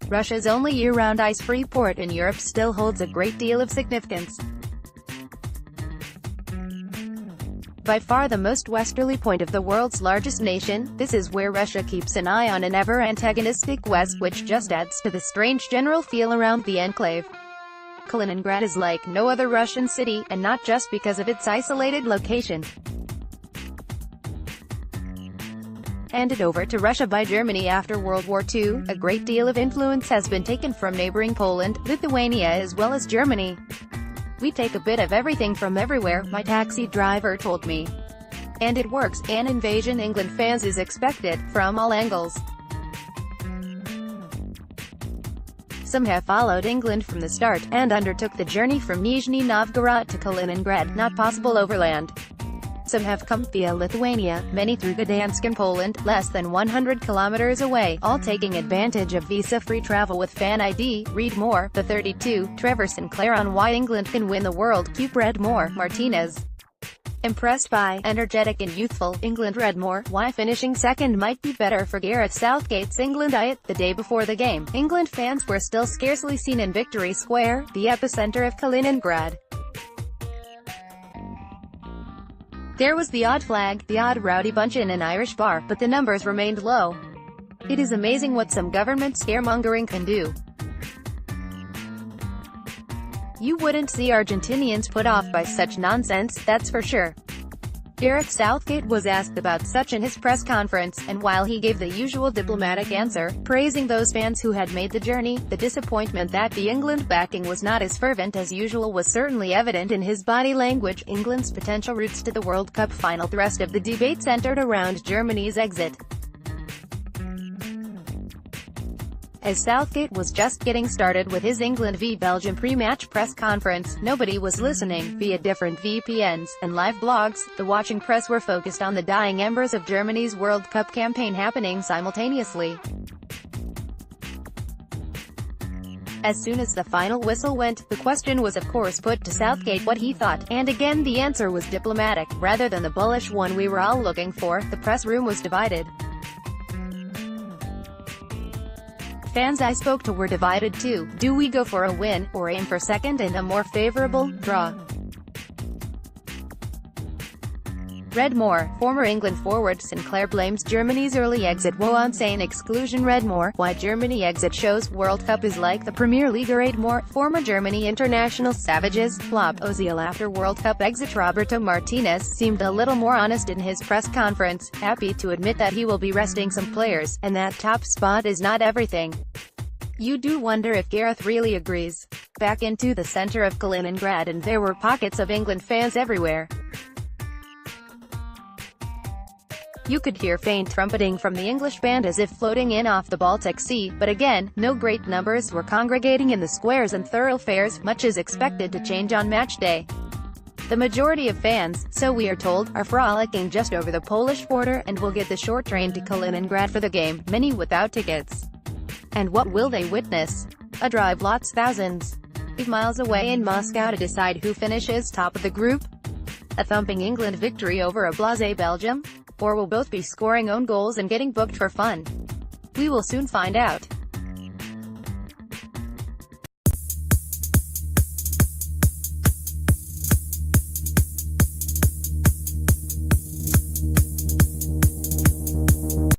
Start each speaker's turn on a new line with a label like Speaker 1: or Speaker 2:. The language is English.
Speaker 1: Russia's only year-round ice-free port in Europe still holds a great deal of significance. By far the most westerly point of the world's largest nation, this is where Russia keeps an eye on an ever-antagonistic West, which just adds to the strange general feel around the enclave. Kaliningrad is like no other Russian city, and not just because of its isolated location. Handed over to Russia by Germany after World War II, a great deal of influence has been taken from neighbouring Poland, Lithuania as well as Germany. "We take a bit of everything from everywhere," my taxi driver told me. And it works. An invasion England fans is expected, from all angles. Some have followed England from the start, and undertook the journey from Nizhny Novgorod to Kaliningrad, not possible overland. Some have come via Lithuania, many through Gdansk in Poland, less than 100 kilometers away, all taking advantage of visa-free travel with Fan ID. Read more, the 32, Trevor Sinclair on why England can win the World Cup. Read more, Martinez. Impressed by energetic and youthful England. Read more, why finishing second might be better for Gareth Southgate's England diet. The day before the game, England fans were still scarcely seen in Victory Square, the epicenter of Kaliningrad. There was the odd flag, the odd rowdy bunch in an Irish bar, but the numbers remained low. It is amazing what some government scaremongering can do. You wouldn't see Argentinians put off by such nonsense, that's for sure. Gareth Southgate was asked about such in his press conference, and while he gave the usual diplomatic answer, praising those fans who had made the journey, the disappointment that the England backing was not as fervent as usual was certainly evident in his body language. England's potential routes to the World Cup final. The rest of the debate centered around Germany's exit. As Southgate was just getting started with his England v Belgium pre-match press conference, nobody was listening. Via different VPNs and live blogs, the watching press were focused on the dying embers of Germany's World Cup campaign happening simultaneously. As soon as the final whistle went, the question was of course put to Southgate what he thought, and again the answer was diplomatic, rather than the bullish one we were all looking for. The press room was divided. Fans I spoke to were divided too. Do we go for a win, or aim for second and a more favorable draw? Read more, former England forward Sinclair blames Germany's early exit woe on saying exclusion. Read more, why Germany exit shows World Cup is like the Premier League. Read more, former Germany international savages flop Ozil after World Cup exit. Roberto Martinez seemed a little more honest in his press conference, happy to admit that he will be resting some players, and that top spot is not everything. You do wonder if Gareth really agrees. Back into the center of Kaliningrad, and there were pockets of England fans everywhere. You could hear faint trumpeting from the English band as if floating in off the Baltic Sea, but again, no great numbers were congregating in the squares and thoroughfares. Much is expected to change on match day. The majority of fans, so we are told, are frolicking just over the Polish border, and will get the short train to Kaliningrad for the game, many without tickets. And what will they witness? A drive lots thousands of miles away in Moscow to decide who finishes top of the group? A thumping England victory over a blasé Belgium? Or will both be scoring own goals and getting booked for fun? We will soon find out.